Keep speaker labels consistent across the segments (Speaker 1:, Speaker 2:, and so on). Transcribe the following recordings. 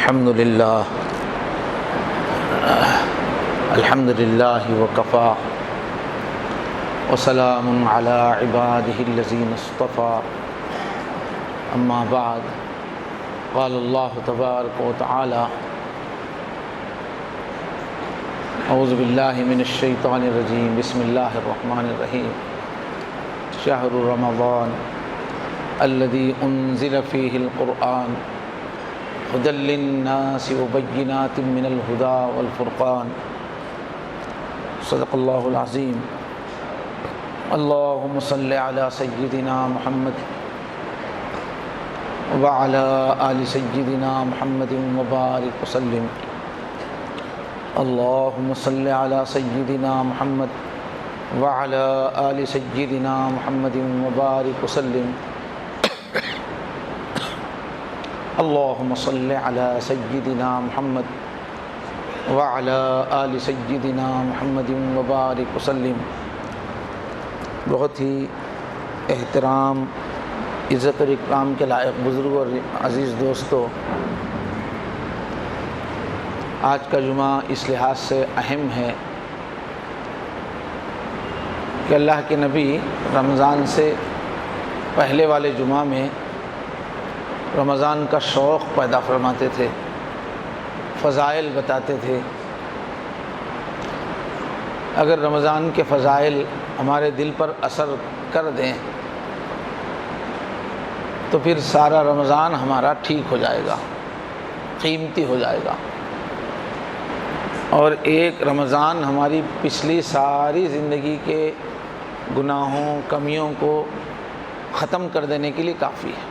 Speaker 1: الحمد لله وكفى وسلام على عباده الذين اصطفى أما بعد قال الله تبارك وتعالى أعوذ بالله من الشيطان الرجيم بسم الله الرحمن الرحيم شهر رمضان الذي أنزل فيه القرآن هدى للناس وبينات من الهدى والفرقان صدق الله العظيم اللهم صل على سيدنا محمد وعلى آل سيدنا محمد وبارك وسلم اللهم صل على سيدنا محمد وعلى آل سيدنا محمد وبارك وسلم اللهم صل على سيدنا محمد وعلى آل سيدنا محمد وبارك وسلم۔ بہت ہی احترام، عزت اور اکرام کے لائق بزرگ اور عزیز دوستو، آج کا جمعہ اس لحاظ سے اہم ہے کہ اللہ کے نبی رمضان سے پہلے والے جمعہ میں رمضان کا شوق پیدا فرماتے تھے، فضائل بتاتے تھے۔ اگر رمضان کے فضائل ہمارے دل پر اثر کر دیں تو پھر سارا رمضان ہمارا ٹھیک ہو جائے گا، قیمتی ہو جائے گا، اور ایک رمضان ہماری پچھلی ساری زندگی کے گناہوں، کمیوں کو ختم کر دینے کے لیے کافی ہے۔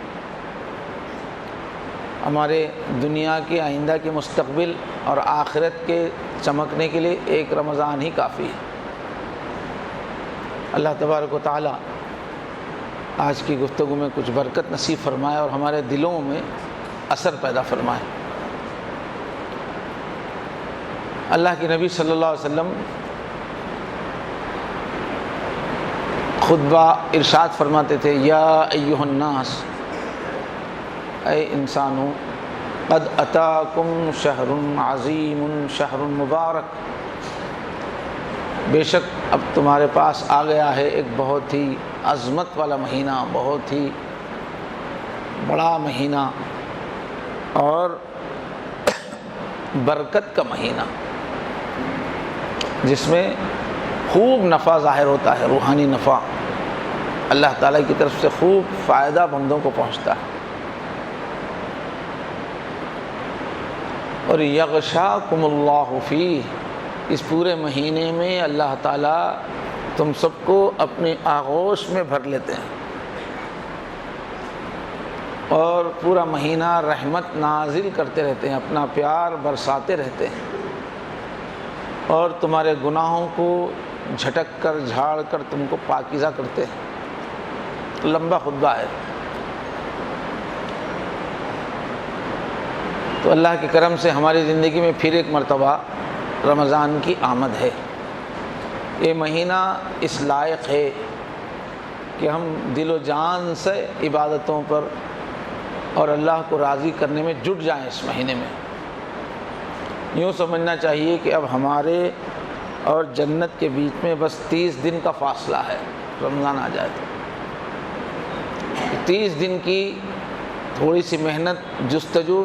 Speaker 1: ہمارے دنیا کے آئندہ کے مستقبل اور آخرت کے چمکنے کے لیے ایک رمضان ہی کافی ہے۔ اللہ تبارک و تعالی آج کی گفتگو میں کچھ برکت نصیب فرمائے اور ہمارے دلوں میں اثر پیدا فرمائے۔ اللہ کے نبی صلی اللہ علیہ وسلم خطبہ ارشاد فرماتے تھے، یا ایھا الناس، اے انسانو، قد اتاکم شہر عظیم شہر مبارک، بے شک اب تمہارے پاس آ گیا ہے ایک بہت ہی عظمت والا مہینہ، بہت ہی بڑا مہینہ اور برکت کا مہینہ، جس میں خوب نفع ظاہر ہوتا ہے، روحانی نفع اللہ تعالیٰ کی طرف سے خوب فائدہ بندوں کو پہنچتا ہے۔ اور یغشاکم اللہ فیہ، اس پورے مہینے میں اللہ تعالیٰ تم سب کو اپنی آغوش میں بھر لیتے ہیں، اور پورا مہینہ رحمت نازل کرتے رہتے ہیں، اپنا پیار برساتے رہتے ہیں، اور تمہارے گناہوں کو جھٹک کر جھاڑ کر تم کو پاکیزہ کرتے ہیں۔ لمبا خطبہ ہے، تو اللہ کے کرم سے ہماری زندگی میں پھر ایک مرتبہ رمضان کی آمد ہے۔ یہ مہینہ اس لائق ہے کہ ہم دل و جان سے عبادتوں پر اور اللہ کو راضی کرنے میں جٹ جائیں۔ اس مہینے میں یوں سمجھنا چاہیے کہ اب ہمارے اور جنت کے بیچ میں بس 30 دن کا فاصلہ ہے، رمضان آ جائے تو 30 دن کی تھوڑی سی محنت، جستجو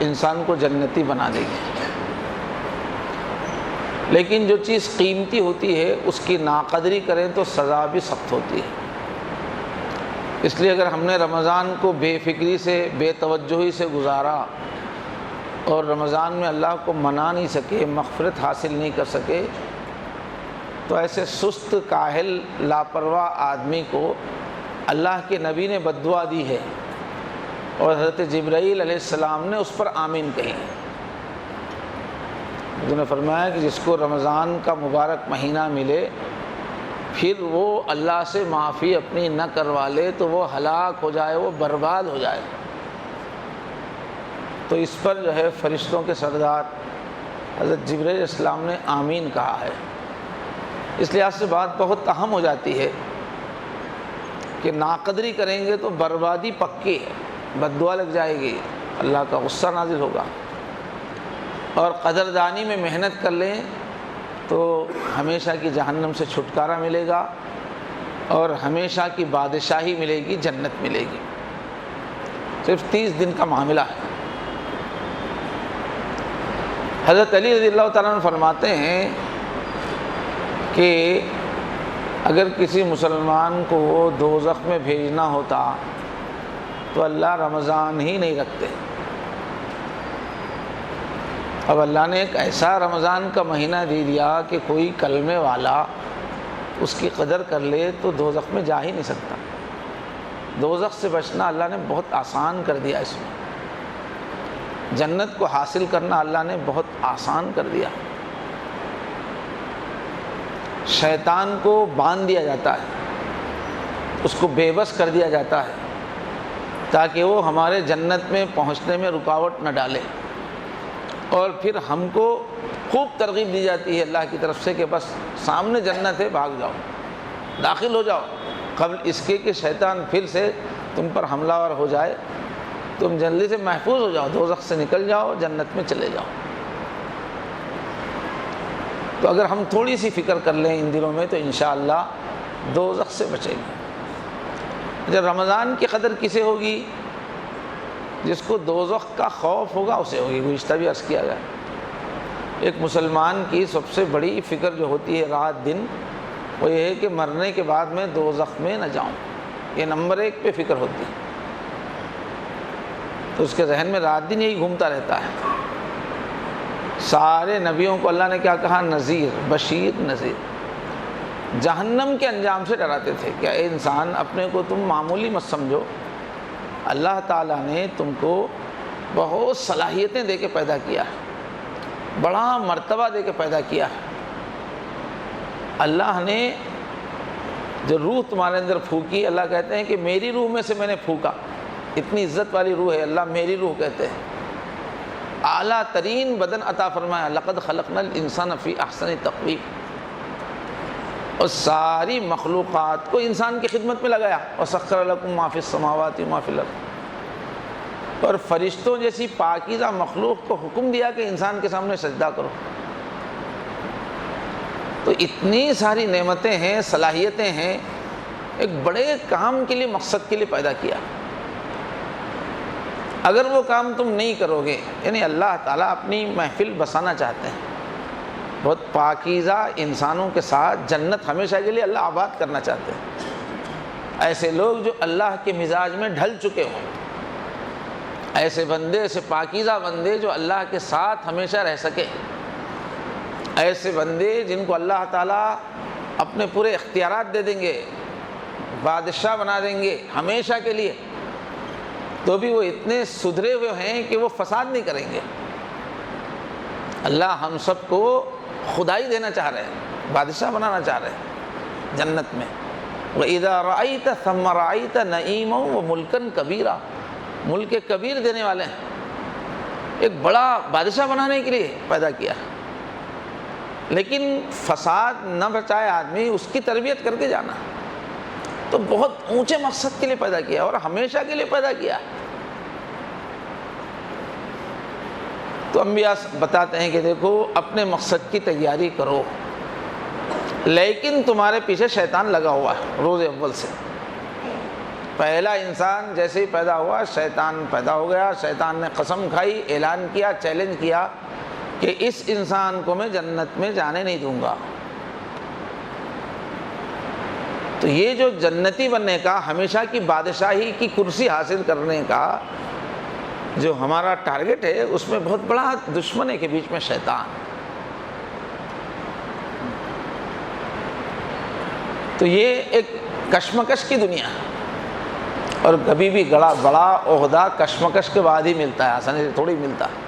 Speaker 1: انسان کو جنتی بنا دے گی۔ لیکن جو چیز قیمتی ہوتی ہے اس کی ناقدری کریں تو سزا بھی سخت ہوتی ہے۔ اس لیے اگر ہم نے رمضان کو بے فکری سے، بے توجہی سے گزارا اور رمضان میں اللہ کو منا نہیں سکے، مغفرت حاصل نہیں کر سکے، تو ایسے سست، کاہل، لاپرواہ آدمی کو اللہ کے نبی نے بد دعا دی ہے، اور حضرت جبرائیل علیہ السلام نے اس پر آمین کہی۔ انہوں نے فرمایا کہ جس کو رمضان کا مبارک مہینہ ملے، پھر وہ اللہ سے معافی اپنی نہ کروا لے تو وہ ہلاک ہو جائے، وہ برباد ہو جائے۔ تو اس پر جو ہے فرشتوں کے سردار حضرت جبرائیل علیہ السلام نے آمین کہا ہے۔ اس لحاظ سے بات بہت اہم ہو جاتی ہے کہ ناقدری کریں گے تو بربادی پکی ہے، بد دعا لگ جائے گی، اللہ کا غصہ نازل ہوگا۔ اور قدردانی میں محنت کر لیں تو ہمیشہ کی جہنم سے چھٹکارا ملے گا اور ہمیشہ کی بادشاہی ملے گی، جنت ملے گی۔ صرف 30 دن کا معاملہ ہے۔ حضرت علی رضی اللہ تعالیٰ عنہ فرماتے ہیں کہ اگر کسی مسلمان کو دوزخ میں بھیجنا ہوتا تو اللہ رمضان ہی نہیں رکھتے۔ اب اللہ نے ایک ایسا رمضان کا مہینہ دے دیا کہ کوئی کلمے والا اس کی قدر کر لے تو دوزخ میں جا ہی نہیں سکتا۔ دوزخ سے بچنا اللہ نے بہت آسان کر دیا، اس میں جنت کو حاصل کرنا اللہ نے بہت آسان کر دیا۔ شیطان کو باندھ دیا جاتا ہے، اس کو بے بس کر دیا جاتا ہے تاکہ وہ ہمارے جنت میں پہنچنے میں رکاوٹ نہ ڈالے، اور پھر ہم کو خوب ترغیب دی جاتی ہے اللہ کی طرف سے کہ بس سامنے جنت ہے، بھاگ جاؤ، داخل ہو جاؤ، قبل اس کے کہ شیطان پھر سے تم پر حملہ آور ہو جائے، تم جلدی سے محفوظ ہو جاؤ، دوزخ سے نکل جاؤ، جنت میں چلے جاؤ۔ تو اگر ہم تھوڑی سی فکر کر لیں ان دنوں میں تو انشاءاللہ دوزخ سے بچیں گے۔ جب رمضان کی قدر کسے ہوگی؟ جس کو دوزخ کا خوف ہوگا اسے ہوگی۔ گزشتہ بھی عرض کیا گیا، ایک مسلمان کی سب سے بڑی فکر جو ہوتی ہے رات دن، وہ یہ ہے کہ مرنے کے بعد میں دوزخ میں نہ جاؤں، یہ نمبر 1 پہ فکر ہوتی ہے۔ تو اس کے ذہن میں رات دن یہی گھومتا رہتا ہے۔ سارے نبیوں کو اللہ نے کیا کہا؟ نذیر، بشیر، نذیر۔ جہنم کے انجام سے ڈراتے تھے کہ اے انسان، اپنے کو تم معمولی مت سمجھو، اللہ تعالیٰ نے تم کو بہت صلاحیتیں دے کے پیدا کیا ہے، بڑا مرتبہ دے کے پیدا کیا ہے۔ اللہ نے جو روح تمہارے اندر پھونکی، اللہ کہتے ہیں کہ میری روح میں سے میں نے پھونکا، اتنی عزت والی روح ہے، اللہ میری روح کہتے ہیں۔ اعلیٰ ترین بدن عطا فرمایا، لقد خلقنا الانسان فی احسن تقویم، اور ساری مخلوقات کو انسان کی خدمت میں لگایا، وسخر لکم ما فی السماوات وما فی الارض، اور فرشتوں جیسی پاکیزہ مخلوق کو حکم دیا کہ انسان کے سامنے سجدہ کرو۔ تو اتنی ساری نعمتیں ہیں، صلاحیتیں ہیں، ایک بڑے کام کے لیے، مقصد کے لیے پیدا کیا۔ اگر وہ کام تم نہیں کرو گے، یعنی اللہ تعالیٰ اپنی محفل بسانا چاہتے ہیں، بہت پاکیزہ انسانوں کے ساتھ جنت ہمیشہ کے لیے اللہ آباد کرنا چاہتے ہیں۔ ایسے لوگ جو اللہ کے مزاج میں ڈھل چکے ہوں، ایسے بندے، ایسے پاکیزہ بندے جو اللہ کے ساتھ ہمیشہ رہ سکے، ایسے بندے جن کو اللہ تعالیٰ اپنے پورے اختیارات دے دیں گے، بادشاہ بنا دیں گے ہمیشہ کے لیے، تو بھی وہ اتنے سدھرے ہوئے ہیں کہ وہ فساد نہیں کریں گے۔ اللہ ہم سب کو خدائی دینا چاہ رہے ہیں، بادشاہ بنانا چاہ رہے ہیں جنت میں۔ وَإِذَا رَأَيْتَ ثَمَّ رَأَيْتَ نَعِيمًا وَمُلْكًا كَبِيرًا، ملک کبیر دینے والے ہیں، ایک بڑا بادشاہ بنانے کے لیے پیدا کیا۔ لیکن فساد نہ بچائے آدمی، اس کی تربیت کر کے جانا، تو بہت اونچے مقصد کے لیے پیدا کیا اور ہمیشہ کے لیے پیدا کیا۔ تو انبیاء بتاتے ہیں کہ دیکھو، اپنے مقصد کی تیاری کرو، لیکن تمہارے پیچھے شیطان لگا ہوا ہے روز اول سے۔ پہلا انسان جیسے ہی پیدا ہوا، شیطان پیدا ہو گیا، شیطان نے قسم کھائی، اعلان کیا، چیلنج کیا کہ اس انسان کو میں جنت میں جانے نہیں دوں گا۔ تو یہ جو جنتی بننے کا، ہمیشہ کی بادشاہی کی کرسی حاصل کرنے کا جو ہمارا ٹارگٹ ہے، اس میں بہت بڑا دشمن ہے کہ بیچ میں شیطان۔ تو یہ ایک کشمکش کی دنیا ہے، اور کبھی بھی بڑا عہدہ کشمکش کے بعد ہی ملتا ہے، آسانی سے تھوڑی ملتا ہے۔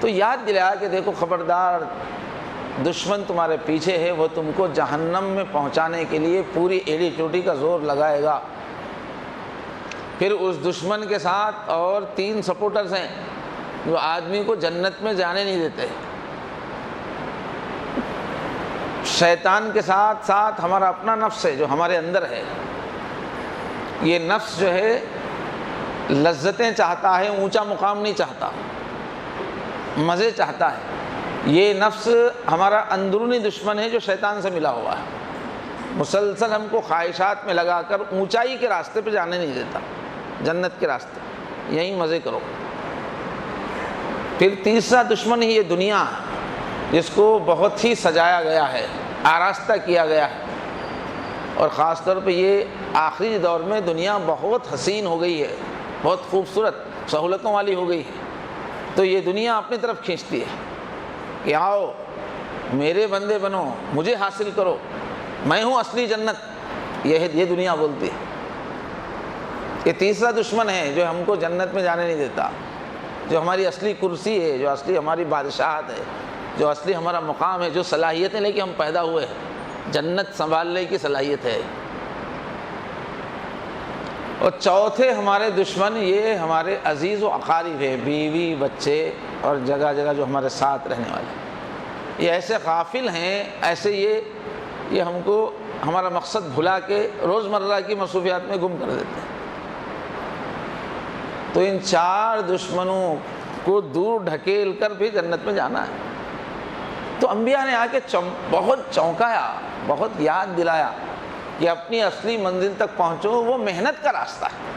Speaker 1: تو یاد دلایا کہ دیکھو خبردار، دشمن تمہارے پیچھے ہے، وہ تم کو جہنم میں پہنچانے کے لیے پوری ایڑی چوٹی کا زور لگائے گا۔ پھر اس دشمن کے ساتھ اور 3 سپورٹرز ہیں جو آدمی کو جنت میں جانے نہیں دیتے۔ شیطان کے ساتھ ساتھ ہمارا اپنا نفس ہے جو ہمارے اندر ہے۔ یہ نفس جو ہے لذتیں چاہتا ہے، اونچا مقام نہیں چاہتا۔ مزے چاہتا ہے۔ یہ نفس ہمارا اندرونی دشمن ہے جو شیطان سے ملا ہوا ہے، مسلسل ہم کو خواہشات میں لگا کر اونچائی کے راستے پہ جانے نہیں دیتا، جنت کے راستے یہیں مزے کرو۔ پھر تیسرا دشمن ہی یہ دنیا ہے، جس کو بہت ہی سجایا گیا ہے، آراستہ کیا گیا ہے، اور خاص طور پہ یہ آخری دور میں دنیا بہت حسین ہو گئی ہے، بہت خوبصورت سہولتوں والی ہو گئی ہے، تو یہ دنیا اپنی طرف کھینچتی ہے کہ آؤ میرے بندے بنو، مجھے حاصل کرو، میں ہوں اصلی جنت، یہ دنیا بولتی ہے۔ یہ تیسرا دشمن ہے جو ہم کو جنت میں جانے نہیں دیتا، جو ہماری اصلی کرسی ہے، جو اصلی ہماری بادشاہت ہے، جو اصلی ہمارا مقام ہے، جو صلاحیتیں لے کے ہم پیدا ہوئے ہیں، جنت سنبھالنے کی صلاحیت ہے۔ اور چوتھے ہمارے دشمن یہ ہمارے عزیز و اقارب ہیں، بیوی، بچے اور جگہ جگہ جو ہمارے ساتھ رہنے والے، یہ ایسے غافل ہیں، ایسے یہ ہم کو ہمارا مقصد بھلا کے روزمرہ کی مصروفیات میں گم کر دیتے ہیں۔ تو ان چار دشمنوں کو دور ڈھکیل کر بھی جنت میں جانا ہے۔ تو انبیاء نے آ کے بہت چونکایا، بہت یاد دلایا کہ اپنی اصلی منزل تک پہنچو، وہ محنت کا راستہ ہے،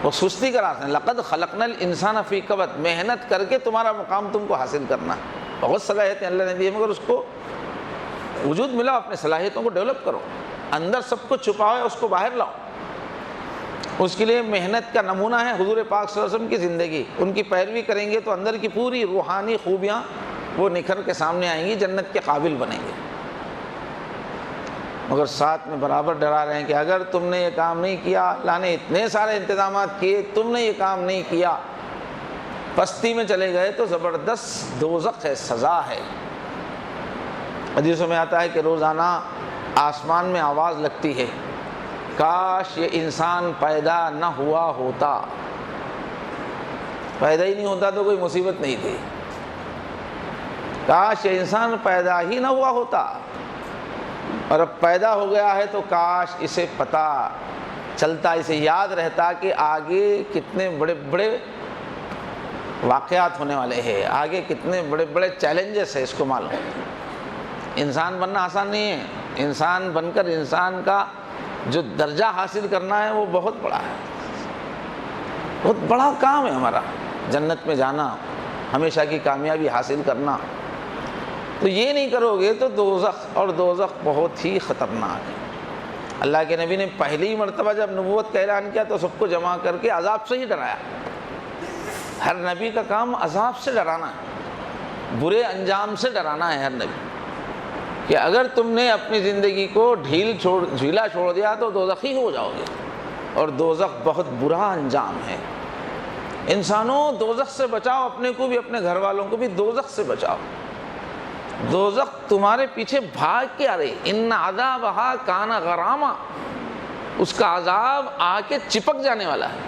Speaker 1: وہ سستی کا راستہ ہے۔ لقد خلقنا الانسان فی کبد، محنت کر کے تمہارا مقام تم کو حاصل کرنا ہے۔ بہت صلاحیتیں اللہ نے دی، مگر اس کو وجود ملا، اپنے صلاحیتوں کو ڈیولپ کرو، اندر سب کو چھپاؤ ہے، اس کو باہر لاؤ۔ اس کے لیے محنت کا نمونہ ہے حضور پاک صلی اللہ علیہ وسلم کی زندگی، ان کی پیروی کریں گے تو اندر کی پوری روحانی خوبیاں وہ نکھر کے سامنے آئیں گی، جنت کے قابل بنیں گے۔ مگر ساتھ میں برابر ڈرا رہے ہیں کہ اگر تم نے یہ کام نہیں کیا، اللہ نے اتنے سارے انتظامات کیے، تم نے یہ کام نہیں کیا، پستی میں چلے گئے تو زبردست دوزخ ہے، سزا ہے۔ حدیثوں میں آتا ہے کہ روزانہ آسمان میں آواز لگتی ہے، کاش یہ انسان پیدا نہ ہوا ہوتا، پیدا ہی نہیں ہوتا تو کوئی مصیبت نہیں تھی، کاش یہ انسان پیدا ہی نہ ہوا ہوتا، اور اب پیدا ہو گیا ہے تو کاش اسے پتہ چلتا، اسے یاد رہتا کہ آگے کتنے بڑے بڑے واقعات ہونے والے ہیں، آگے کتنے بڑے بڑے چیلنجز ہیں، اس کو معلوم ہے۔ انسان بننا آسان نہیں ہے، انسان بن کر انسان کا جو درجہ حاصل کرنا ہے وہ بہت بڑا ہے، بہت بڑا کام ہے ہمارا، جنت میں جانا، ہمیشہ کی کامیابی حاصل کرنا۔ تو یہ نہیں کرو گے تو دوزخ، اور دوزخ بہت ہی خطرناک ہے۔ اللہ کے نبی نے پہلی مرتبہ جب نبوت کا اعلان کیا تو سب کو جمع کر کے عذاب سے ہی ڈرایا۔ ہر نبی کا کام عذاب سے ڈرانا ہے، برے انجام سے ڈرانا ہے ہر نبی، کہ اگر تم نے اپنی زندگی کو ڈھیلا چھوڑ دیا تو دوزخی ہو جاؤ گے، اور دوزخ بہت برا انجام ہے۔ انسانوں دوزخ سے بچاؤ، اپنے کو بھی اپنے گھر والوں کو بھی دوزخ سے بچاؤ۔ دوزخ تمہارے پیچھے بھاگ کے آ رہی، ان عذابھا کان غراما، اس کا عذاب آ کے چپک جانے والا ہے۔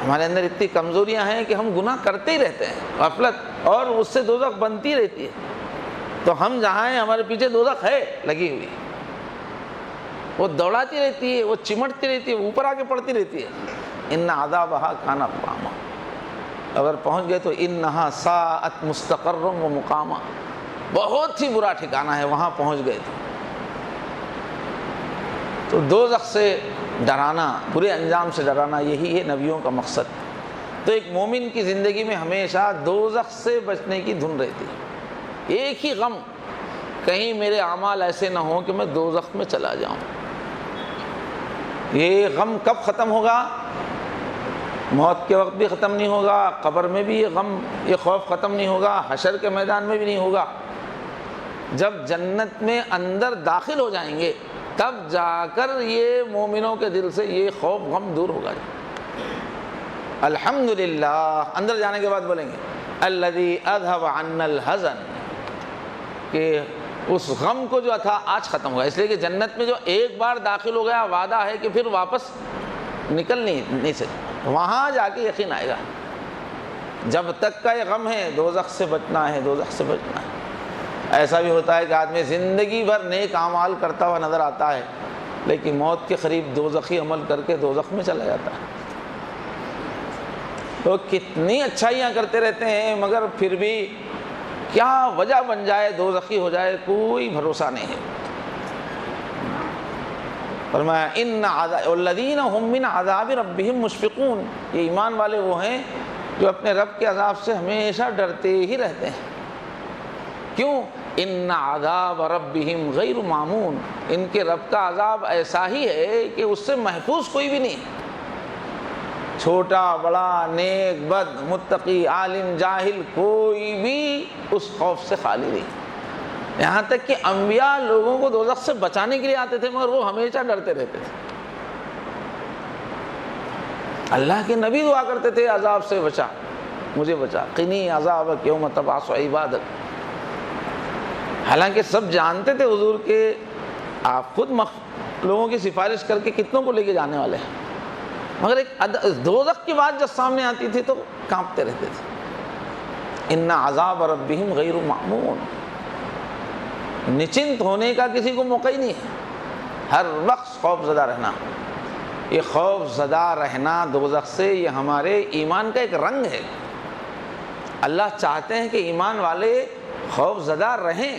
Speaker 1: ہمارے اندر اتنی کمزوریاں ہیں کہ ہم گناہ کرتے ہی رہتے ہیں، غفلت، اور اس سے دوزخ بنتی رہتی ہے، تو ہم جہاں ہیں ہمارے پیچھے دوزخ ہے لگی ہوئی، وہ دوڑاتی رہتی ہے، وہ چمٹتی رہتی ہے، اوپر آ کے پڑتی رہتی ہے۔ ان عذابھا کان غراما، اگر پہنچ گئے تو انہا ساءت مستقرا و مقاما، بہت ہی برا ٹھکانہ ہے وہاں پہنچ گئے تو دوزخ سے ڈرانا، برے انجام سے ڈرانا، یہی ہے نبیوں کا مقصد۔ تو ایک مومن کی زندگی میں ہمیشہ دوزخ سے بچنے کی دھن رہتی ہے، ایک ہی غم، کہیں میرے اعمال ایسے نہ ہوں کہ میں دوزخ میں چلا جاؤں۔ یہ غم کب ختم ہوگا؟ موت کے وقت بھی ختم نہیں ہوگا، قبر میں بھی یہ غم، یہ خوف ختم نہیں ہوگا، حشر کے میدان میں بھی نہیں ہوگا۔ جب جنت میں اندر داخل ہو جائیں گے تب جا کر یہ مومنوں کے دل سے یہ خوف غم دور ہوگا۔ الحمدللہ، اندر جانے کے بعد بولیں گے الذی اذھب عنا الحزن، کہ اس غم کو جو تھا آج ختم ہوا، اس لیے کہ جنت میں جو ایک بار داخل ہو گیا وعدہ ہے کہ پھر واپس نکل نہیں سکتا، وہاں جا کے یقین آئے گا۔ جب تک کا یہ غم ہے دوزخ سے بچنا ہے، دوزخ سے بچنا ہے۔ ایسا بھی ہوتا ہے کہ آدمی زندگی بھر نیک اعمال کرتا ہوا نظر آتا ہے، لیکن موت کے قریب دوزخی عمل کر کے دوزخ میں چلا جاتا ہے۔ وہ کتنی اچھائیاں کرتے رہتے ہیں مگر پھر بھی کیا وجہ بن جائے دوزخی ہو جائے کوئی بھروسہ نہیں ہے۔ فرمایا ان الذین هم من عذاب ربهم مشفقون، یہ ایمان والے وہ ہیں جو اپنے رب کے عذاب سے ہمیشہ ڈرتے ہی رہتے ہیں۔ کیوں؟ ان عذاب ربهم غیر مامون، ان کے رب کا عذاب ایسا ہی ہے کہ اس سے محفوظ کوئی بھی نہیں، چھوٹا بڑا نیک بد متقی عالم جاہل کوئی بھی اس خوف سے خالی نہیں۔ یہاں تک کہ انبیاء لوگوں کو دوزخ سے بچانے کے لیے آتے تھے مگر وہ ہمیشہ ڈرتے رہتے تھے۔ اللہ کے نبی دعا کرتے تھے عذاب سے بچا، مجھے بچا، قنی عذابک یوم تبعث عبادک۔ حالانکہ سب جانتے تھے حضور کے آپ خود لوگوں کی سفارش کر کے کتنوں کو لے کے جانے والے ہیں، مگر ایک دوزخ کی بات جب سامنے آتی تھی تو کانپتے رہتے تھے۔ ان عذاب ربہم غیر مامون، نچنت ہونے کا کسی کو موقع ہی نہیں ہے، ہر وقت خوف زدہ رہنا۔ یہ خوف زدہ رہنا دوزخ سے یہ ہمارے ایمان کا ایک رنگ ہے۔ اللہ چاہتے ہیں کہ ایمان والے خوف زدہ رہیں،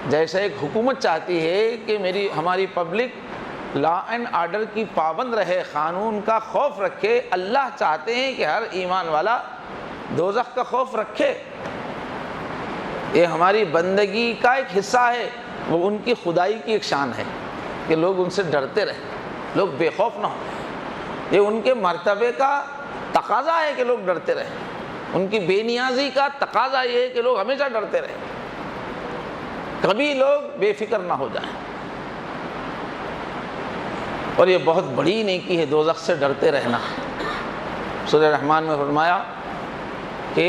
Speaker 1: جیسے ایک حکومت چاہتی ہے کہ ہماری پبلک لا اینڈ آرڈر کی پابند رہے، قانون کا خوف رکھے، اللہ چاہتے ہیں کہ ہر ایمان والا دوزخ کا خوف رکھے۔ یہ ہماری بندگی کا ایک حصہ ہے، وہ ان کی خدائی کی ایک شان ہے کہ لوگ ان سے ڈرتے رہیں، لوگ بے خوف نہ ہوں۔ یہ ان کے مرتبے کا تقاضا ہے کہ لوگ ڈرتے رہیں، ان کی بے نیازی کا تقاضا یہ ہے کہ لوگ ہمیشہ ڈرتے رہیں، کبھی لوگ بے فکر نہ ہو جائیں۔ اور یہ بہت بڑی نیکی ہے دوزخ سے ڈرتے رہنا۔ سورہ رحمان میں فرمایا کہ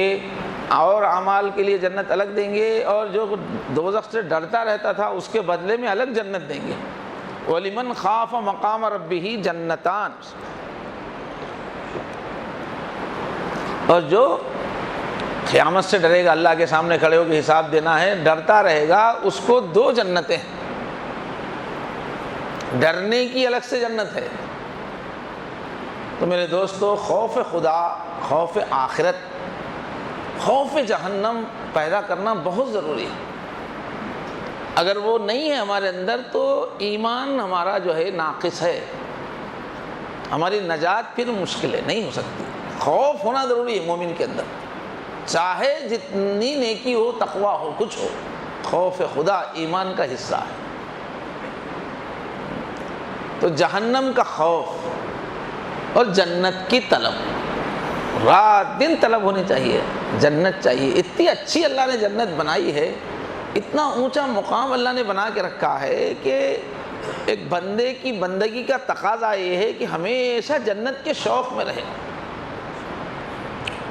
Speaker 1: اور اعمال کے لیے جنت الگ دیں گے، اور جو دوزخ سے ڈرتا رہتا تھا اس کے بدلے میں الگ جنت دیں گے۔ وَلِمَنْ خَافَ مَقَامَ رَبِّهِ جَنَّتَانِ، اور جو قیامت سے ڈرے گا، اللہ کے سامنے کھڑے ہو کے حساب دینا ہے، ڈرتا رہے گا، اس کو 2 جنتیں ہیں۔ ڈرنے کی الگ سے جنت ہے۔ تو میرے دوستو، خوف خدا، خوف آخرت، خوف جہنم پیدا کرنا بہت ضروری ہے۔ اگر وہ نہیں ہے ہمارے اندر تو ایمان ہمارا جو ہے ناقص ہے، ہماری نجات پھر مشکل ہے، نہیں ہو سکتی۔ خوف ہونا ضروری ہے مومن کے اندر، چاہے جتنی نیکی ہو، تقوی ہو، کچھ ہو، خوف خدا ایمان کا حصہ ہے۔ تو جہنم کا خوف اور جنت کی طلب، رات دن طلب ہونی چاہیے، جنت چاہیے۔ اتنی اچھی اللہ نے جنت بنائی ہے، اتنا اونچا مقام اللہ نے بنا کے رکھا ہے کہ ایک بندے کی بندگی کا تقاضا یہ ہے کہ ہمیشہ جنت کے شوق میں رہے۔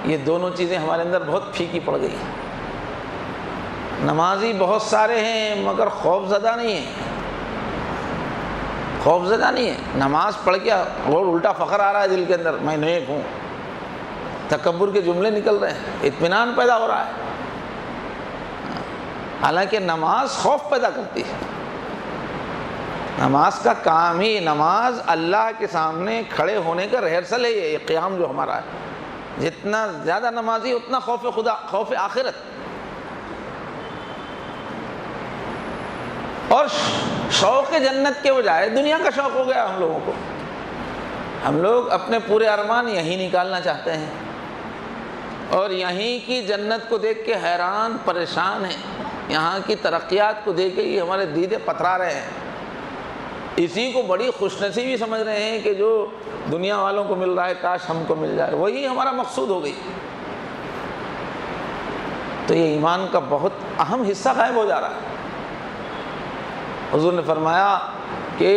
Speaker 1: یہ دونوں چیزیں ہمارے اندر بہت پھیکی پڑ گئی ہیں۔ نمازی بہت سارے ہیں مگر خوف زدہ نہیں ہیں، خوف زدہ نہیں ہے۔ نماز پڑھ کے اور الٹا فخر آ رہا ہے دل کے اندر، میں نیک ہوں، تکبر کے جملے نکل رہے ہیں، اطمینان پیدا ہو رہا ہے۔ حالانکہ نماز خوف پیدا کرتی ہے۔ نماز کا کام ہی، نماز اللہ کے سامنے کھڑے ہونے کا ریہرسل ہے۔ یہ قیام جو ہمارا ہے، جتنا زیادہ نمازی اتنا خوف خدا، خوف آخرت، اور شوق جنت کے بجائے دنیا کا شوق ہو گیا ہم لوگوں کو۔ ہم لوگ اپنے پورے ارمان یہیں نکالنا چاہتے ہیں، اور یہیں کی جنت کو دیکھ کے حیران پریشان ہیں، یہاں کی ترقیات کو دیکھ کے یہ ہمارے دیدے پترا رہے ہیں۔ اسی کو بڑی خوش نصیبی سمجھ رہے ہیں کہ جو دنیا والوں کو مل رہا ہے کاش ہم کو مل جائے، وہی ہمارا مقصود ہو گئی۔ تو یہ ایمان کا بہت اہم حصہ غائب ہو جا رہا ہے۔ حضور نے فرمایا کہ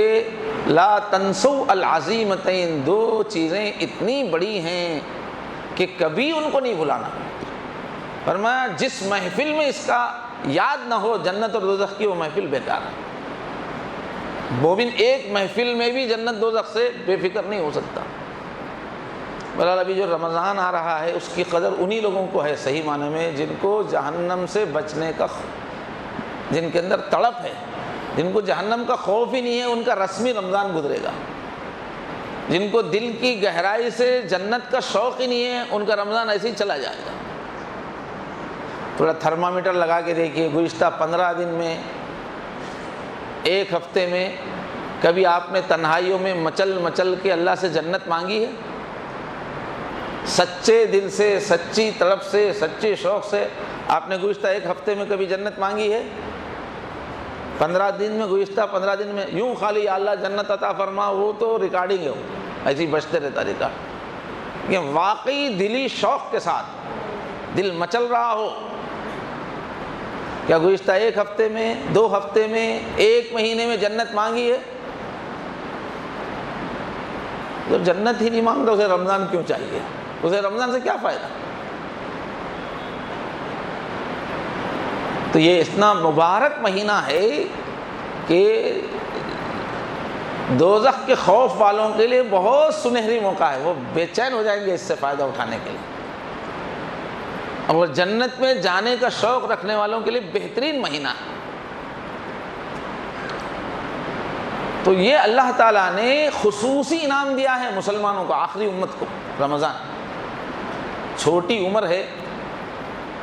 Speaker 1: لا تنسوا العظیمتین، 2 چیزیں اتنی بڑی ہیں کہ کبھی ان کو نہیں بھلانا۔ فرمایا جس محفل میں اس کا یاد نہ ہو، جنت اور دوزخ کی، وہ محفل بیکار ہے۔ مومن ایک محفل میں بھی جنت دوزخ سے بے فکر نہیں ہو سکتا۔ بہرحال ابھی جو رمضان آ رہا ہے اس کی قدر انہی لوگوں کو ہے صحیح معنی میں، جن کو جہنم سے بچنے کا، جن کے اندر تڑپ ہے، جن کو جہنم کا خوف ہی نہیں ہے، ان کا رسمی رمضان گزرے گا۔ جن کو دل کی گہرائی سے جنت کا شوق ہی نہیں ہے، ان کا رمضان ایسے ہی چلا جائے گا۔ تھوڑا تھرمامیٹر لگا کے دیکھیے، گزشتہ 15 دن میں، ایک ہفتے میں کبھی آپ نے تنہائیوں میں مچل مچل کے اللہ سے جنت مانگی ہے؟ سچے دل سے، سچی طرف سے، سچے شوق سے آپ نے گزشتہ ایک ہفتے میں کبھی جنت مانگی ہے؟ 15 دن میں، گزشتہ 15 دن میں یوں خالی یا اللہ جنت عطا فرما، وہ تو ریکارڈنگ ہے، ایسے ہی بچتے رہتا ریکارڈ۔ یہ واقعی دلی شوق کے ساتھ دل مچل رہا ہو، کیا گزشتہ ایک ہفتے میں، 2 ہفتے میں، 1 مہینے میں جنت مانگی ہے؟ تو جنت ہی نہیں مانگتا اسے رمضان کیوں چاہیے؟ اسے رمضان سے کیا فائدہ؟ تو یہ اتنا مبارک مہینہ ہے کہ دوزخ کے خوف والوں کے لیے بہت سنہری موقع ہے، وہ بے چین ہو جائیں گے اس سے فائدہ اٹھانے کے لیے، اور جنت میں جانے کا شوق رکھنے والوں کے لیے بہترین مہینہ ہے۔ تو یہ اللہ تعالیٰ نے خصوصی انعام دیا ہے مسلمانوں کو، آخری امت کو۔ رمضان چھوٹی عمر ہے،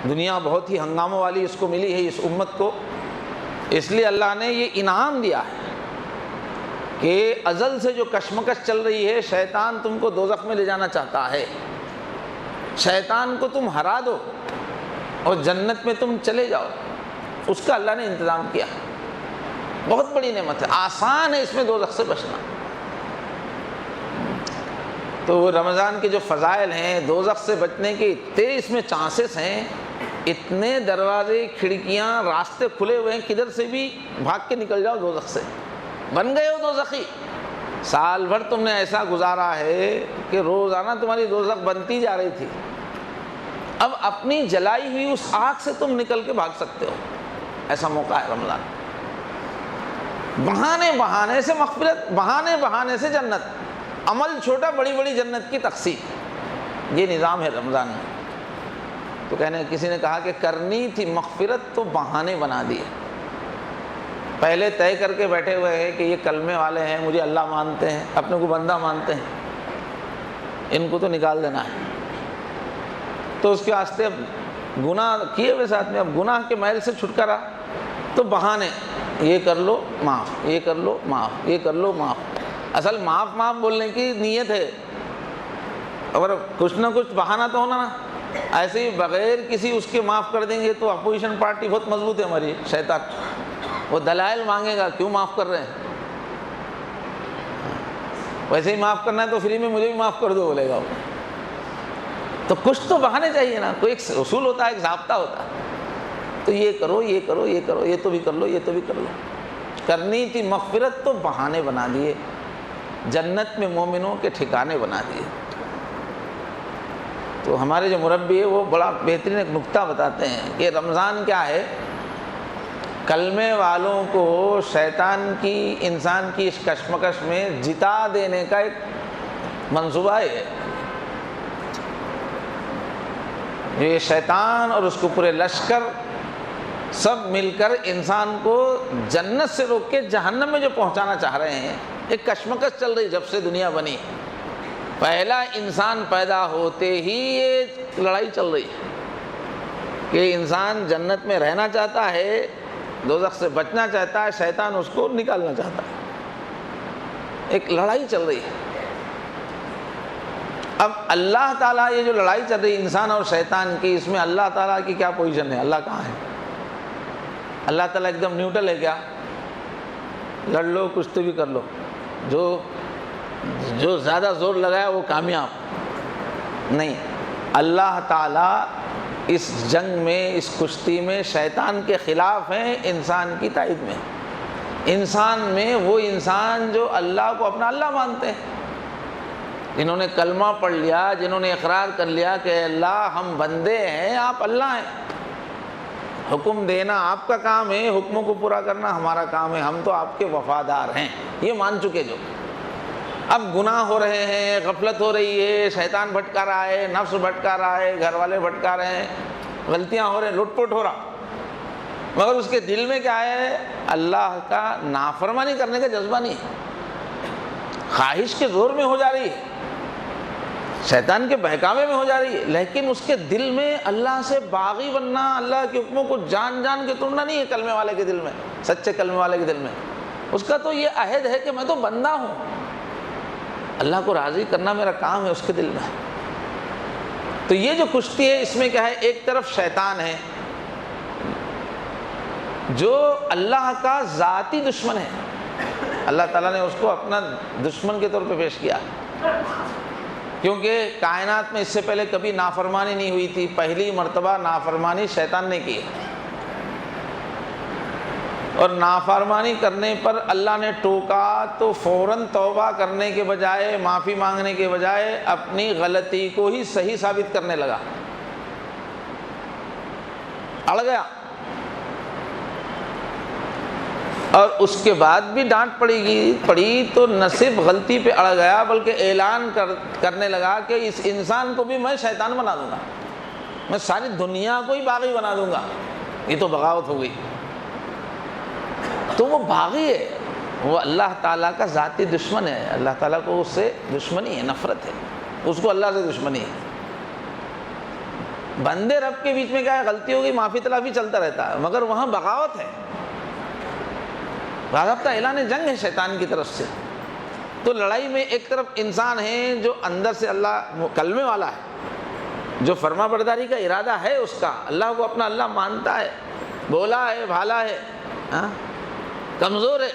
Speaker 1: دنیا بہت ہی ہنگاموں والی اس کو ملی ہے، اس امت کو، اس لیے اللہ نے یہ انعام دیا ہے کہ ازل سے جو کشمکش چل رہی ہے، شیطان تم کو دوزخ میں لے جانا چاہتا ہے، شیطان کو تم ہرا دو اور جنت میں تم چلے جاؤ، اس کا اللہ نے انتظام کیا۔ بہت بڑی نعمت ہے، آسان ہے اس میں دوزخ سے بچنا۔ تو وہ رمضان کے جو فضائل ہیں، دوزخ سے بچنے کے اتنے اس میں چانسز ہیں، اتنے دروازے، کھڑکیاں، راستے کھلے ہوئے ہیں، کدھر سے بھی بھاگ کے نکل جاؤ دوزخ سے، بن گئے ہو دوزخی۔ سال بھر تم نے ایسا گزارا ہے کہ روزانہ تمہاری دوزخ بنتی جا رہی تھی، اب اپنی جلائی ہوئی اس آگ سے تم نکل کے بھاگ سکتے ہو، ایسا موقع ہے رمضان۔ بہانے بہانے سے مغفرت، بہانے بہانے سے جنت، عمل چھوٹا، بڑی بڑی جنت کی تقسیم، یہ نظام ہے رمضان میں۔ تو کسی نے کہا کہ کرنی تھی مغفرت تو بہانے بنا دیے، پہلے طے کر کے بیٹھے ہوئے ہیں کہ یہ کلمے والے ہیں، مجھے اللہ مانتے ہیں، اپنے کو بندہ مانتے ہیں، ان کو تو نکال دینا ہے، تو اس کے واسطے اب گناہ کیے ہوئے ساتھ میں، اب گناہ کے میل سے چھٹکارا، تو بہانے، یہ کر لو معاف، یہ کر لو معاف، یہ کر لو معاف۔ اصل معاف معاف بولنے کی نیت ہے، اگر کچھ نہ کچھ بہانہ تو ہونا نا، ایسے ہی بغیر کسی اس کے معاف کر دیں گے تو اپوزیشن پارٹی بہت مضبوط ہے ہماری، شیطان، وہ دلائل مانگے گا کیوں معاف کر رہے ہیں، ویسے ہی معاف کرنا ہے تو فری میں مجھے بھی معاف کر دو بولے گا وہ، تو کچھ تو بہانے چاہیے نا، کوئی ایک اصول ہوتا ہے، ایک ضابطہ ہوتا ہے، تو یہ کرو، یہ کرو، یہ کرو، یہ تو بھی کر لو، یہ تو بھی کر لو۔ کرنی تھی مغفرت تو بہانے بنا دیے، جنت میں مومنوں کے ٹھکانے بنا دیے۔ تو ہمارے جو مربی ہے وہ بڑا بہترین ایک نکتہ بتاتے ہیں کہ رمضان کیا ہے، کلمے والوں کو شیطان کی، انسان کی اس کشمکش میں جتا دینے کا ایک منصوبہ ہے۔ یہ شیطان اور اس کو پورے لشکر سب مل کر انسان کو جنت سے روک کے جہنم میں جو پہنچانا چاہ رہے ہیں، ایک کشمکش چل رہی جب سے دنیا بنی، پہلا انسان پیدا ہوتے ہی یہ لڑائی چل رہی ہے کہ انسان جنت میں رہنا چاہتا ہے، دوزخ سے بچنا چاہتا ہے، شیطان اس کو نکالنا چاہتا ہے، ایک لڑائی چل رہی ہے۔ اب اللہ تعالیٰ، یہ جو لڑائی چل رہی ہے انسان اور شیطان کی، اس میں اللہ تعالیٰ کی کیا پوزیشن ہے؟ اللہ کہاں ہے؟ اللہ تعالیٰ ایک دم نیوٹرل ہے کیا؟ لڑ لو، کچھ تو بھی کر لو، جو زیادہ زور لگایا وہ کامیاب نہیں۔ اللہ تعالیٰ اس جنگ میں، اس کشتی میں شیطان کے خلاف ہیں، انسان کی تائید میں۔ انسان میں وہ انسان جو اللہ کو اپنا اللہ مانتے ہیں، جنہوں نے کلمہ پڑھ لیا، جنہوں نے اقرار کر لیا کہ اے اللہ ہم بندے ہیں، آپ اللہ ہیں، حکم دینا آپ کا کام ہے، حکموں کو پورا کرنا ہمارا کام ہے، ہم تو آپ کے وفادار ہیں، یہ مان چکے جو۔ اب گناہ ہو رہے ہیں، غفلت ہو رہی ہے، شیطان بھٹکا رہا ہے، نفس بھٹکا رہا ہے، گھر والے بھٹکا رہے ہیں، غلطیاں ہو رہے ہیں، لٹ پٹ ہو رہا، مگر اس کے دل میں کیا ہے؟ اللہ کا نافرمانی کرنے کا جذبہ نہیں ہے، خواہش کے زور میں ہو جا رہی ہے، شیطان کے بہکاوے میں ہو جا رہی ہے، لیکن اس کے دل میں اللہ سے باغی بننا، اللہ کے حکموں کو جان جان کے توڑنا نہیں ہے کلمے والے کے دل میں، سچے کلمے والے کے دل میں۔ اس کا تو یہ عہد ہے کہ میں تو بندہ ہوں، اللہ کو راضی کرنا میرا کام ہے، اس کے دل میں۔ تو یہ جو کشتی ہے اس میں کیا ہے، ایک طرف شیطان ہے جو اللہ کا ذاتی دشمن ہے، اللہ تعالیٰ نے اس کو اپنا دشمن کے طور پہ پیش کیا، کیونکہ کائنات میں اس سے پہلے کبھی نافرمانی نہیں ہوئی تھی، پہلی مرتبہ نافرمانی شیطان نے کی، اور نافرمانی کرنے پر اللہ نے ٹوکا تو فوراً توبہ کرنے کے بجائے، معافی مانگنے کے بجائے اپنی غلطی کو ہی صحیح ثابت کرنے لگا، اڑ گیا، اور اس کے بعد بھی ڈانٹ پڑی تو نہ صرف غلطی پہ اڑ گیا بلکہ اعلان کرنے لگا کہ اس انسان کو بھی میں شیطان بنا دوں گا، میں ساری دنیا کو ہی باغی بنا دوں گا۔ یہ تو بغاوت ہو گئی۔ تو وہ باغی ہے، وہ اللہ تعالیٰ کا ذاتی دشمن ہے، اللہ تعالیٰ کو اس سے دشمنی ہے، نفرت ہے، اس کو اللہ سے دشمنی ہے۔ بندے رب کے بیچ میں کیا ہے، غلطی ہو گئی، معافی طلبی چلتا رہتا ہے، مگر وہاں بغاوت ہے، باضابطہ اعلان جنگ ہے شیطان کی طرف سے۔ تو لڑائی میں ایک طرف انسان ہے جو اندر سے اللہ کلمے والا ہے، جو فرما برداری کا ارادہ ہے، اس کا اللہ کو اپنا اللہ مانتا ہے، بولا ہے، بھالا ہے، کمزور ہے،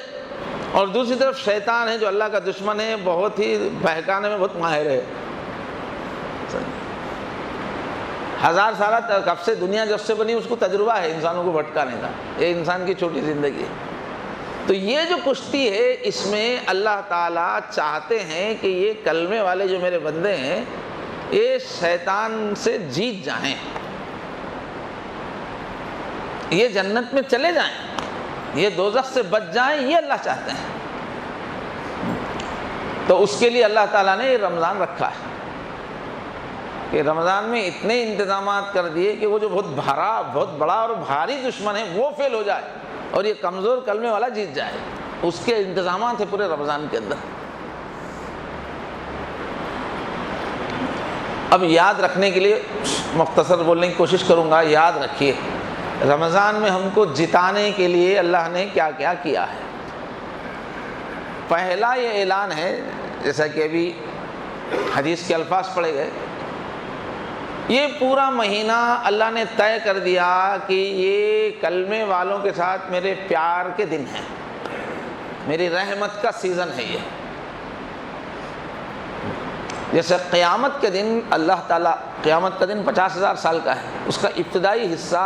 Speaker 1: اور دوسری طرف شیطان ہے جو اللہ کا دشمن ہے، بہت ہی بہکانے میں بہت ماہر ہے۔ ہزار سالہ کب سے دنیا جب سے بنی اس کو تجربہ ہے انسانوں کو بھٹکانے کا، یہ انسان کی چھوٹی زندگی ہے۔ تو یہ جو کشتی ہے اس میں اللہ تعالیٰ چاہتے ہیں کہ یہ کلمے والے جو میرے بندے ہیں یہ شیطان سے جیت جائیں، یہ جنت میں چلے جائیں، یہ دوزخ سے بچ جائیں، یہ اللہ چاہتے ہیں۔ تو اس کے لیے اللہ تعالیٰ نے یہ رمضان رکھا ہے کہ رمضان میں اتنے انتظامات کر دیے کہ وہ جو بہت بڑا اور بھاری دشمن ہے وہ فیل ہو جائے اور یہ کمزور کلمے والا جیت جائے، اس کے انتظامات ہیں پورے رمضان کے اندر۔ اب یاد رکھنے کے لیے مختصر بولنے کی کوشش کروں گا، یاد رکھیے رمضان میں ہم کو جتانے کے لیے اللہ نے کیا کیا کیا ہے۔ پہلا یہ اعلان ہے، جیسا کہ ابھی حدیث کے الفاظ پڑھے گئے، یہ پورا مہینہ اللہ نے طے کر دیا کہ یہ کلمے والوں کے ساتھ میرے پیار کے دن ہیں، میری رحمت کا سیزن ہے یہ۔ جیسے قیامت کے دن اللہ تعالیٰ، قیامت کا دن 50,000 سال کا ہے، اس کا ابتدائی حصہ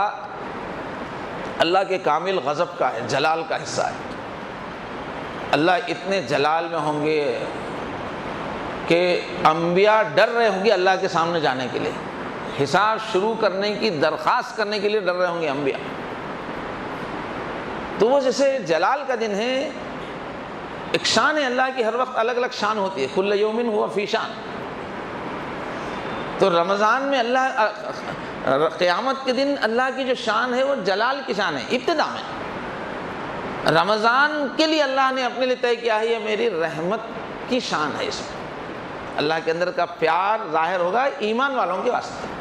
Speaker 1: اللہ کے کامل غضب کا ہے، جلال کا حصہ ہے۔ اللہ اتنے جلال میں ہوں گے کہ انبیاء ڈر رہے ہوں گے اللہ کے سامنے جانے کے لیے، حساب شروع کرنے کی درخواست کرنے کے لیے ڈر رہے ہوں گے انبیاء۔ تو وہ جیسے جلال کا دن ہے، ایک شان ہے اللہ کی، ہر وقت الگ الگ شان ہوتی ہے، کل یوم ہوا فی شان۔ تو رمضان میں اللہ، قیامت کے دن اللہ کی جو شان ہے وہ جلال کی شان ہے ابتدا میں۔ رمضان کے لیے اللہ نے اپنے لیے طے کیا ہے یہ میری رحمت کی شان ہے، اس میں اللہ کے اندر کا پیار ظاہر ہوگا ایمان والوں کے واسطے۔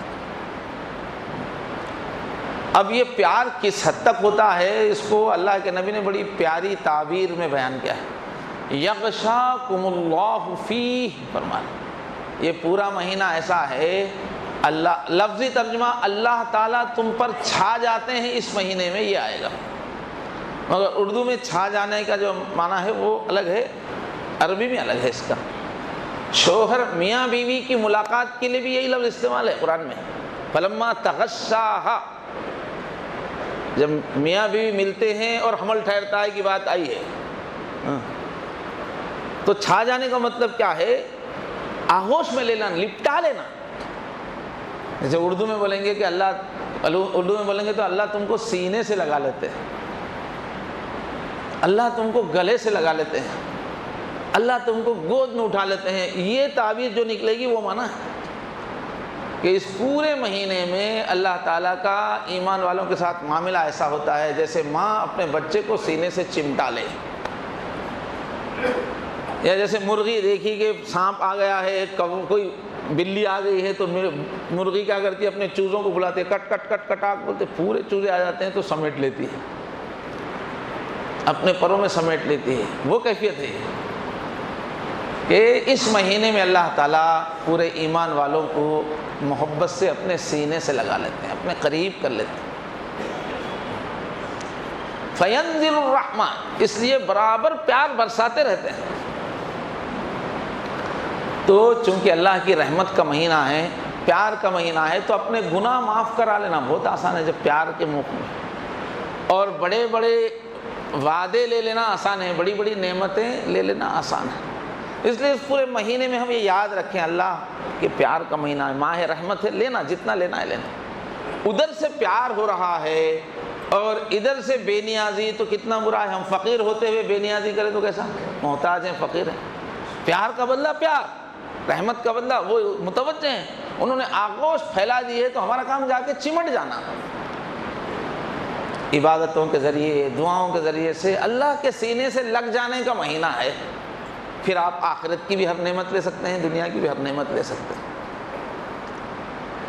Speaker 1: اب یہ پیار کس حد تک ہوتا ہے، اس کو اللہ کے نبی نے بڑی پیاری تعبیر میں بیان کیا ہے، یغشاکم اللہ فیہ، فرمایا یہ پورا مہینہ ایسا ہے، اللہ، لفظی ترجمہ اللہ تعالیٰ تم پر چھا جاتے ہیں اس مہینے میں، یہ آئے گا، مگر اردو میں چھا جانے کا جو معنی ہے وہ الگ ہے، عربی میں الگ ہے اس کا۔ شوہر میاں بیوی کی ملاقات کے لیے بھی یہی لفظ استعمال ہے قرآن میں، فلما تغشاہا، جب میاں بیوی ملتے ہیں اور حمل ٹھہرتا ہے کی بات آئی ہے، تو چھا جانے کا مطلب کیا ہے، آغوش میں لینا، لپٹا لینا۔ جیسے اردو میں بولیں گے کہ اردو میں بولیں گے تو اللہ تم کو سینے سے لگا لیتے ہیں، اللہ تم کو گلے سے لگا لیتے ہیں، اللہ تم کو گود میں اٹھا لیتے ہیں، یہ تعبیر جو نکلے گی وہ معنی ہے کہ اس پورے مہینے میں اللہ تعالیٰ کا ایمان والوں کے ساتھ معاملہ ایسا ہوتا ہے جیسے ماں اپنے بچے کو سینے سے چمٹا لے، یا جیسے مرغی دیکھی کہ سانپ آ گیا ہے، کوئی بلی آ گئی ہے، تو مرغی کیا کرتی ہے، اپنے چوزوں کو بلاتے ہیں، کٹ کٹ کٹ کٹاک بولتے، پورے چوزے آ جاتے ہیں تو سمیٹ لیتی ہے، اپنے پروں میں سمیٹ لیتی ہے۔ وہ کیفیت ہے کہ اس مہینے میں اللہ تعالیٰ پورے ایمان والوں کو محبت سے اپنے سینے سے لگا لیتے ہیں، اپنے قریب کر لیتے ہیں۔ فینزل الرحمہ، اس لیے برابر پیار برساتے رہتے ہیں۔ تو چونکہ اللہ کی رحمت کا مہینہ ہے، پیار کا مہینہ ہے، تو اپنے گناہ معاف کرا لینا بہت آسان ہے جب پیار کے موقع میں، اور بڑے بڑے وعدے لے لینا آسان ہے، بڑی بڑی نعمتیں لے لینا آسان ہے۔ اس لیے اس پورے مہینے میں ہم یہ یاد رکھیں اللہ کہ پیار کا مہینہ ہے، ماہ رحمت ہے، لینا جتنا لینا ہے لینا۔ ادھر سے پیار ہو رہا ہے اور ادھر سے بے نیازی، تو کتنا برا ہے۔ ہم فقیر ہوتے ہوئے بے نیازی کریں تو کیسا، محتاج ہیں، فقیر ہیں۔ پیار کا بدلہ پیار، رحمت کا بدلہ وہ متوجہ ہیں، انہوں نے آغوش پھیلا دی ہے، تو ہمارا کام جا کے چمٹ جانا، عبادتوں کے ذریعے، دعاؤں کے ذریعے سے اللہ کے سینے سے لگ جانے کا مہینہ ہے۔ پھر آپ آخرت کی بھی ہر نعمت لے سکتے ہیں، دنیا کی بھی ہر نعمت لے سکتے ہیں۔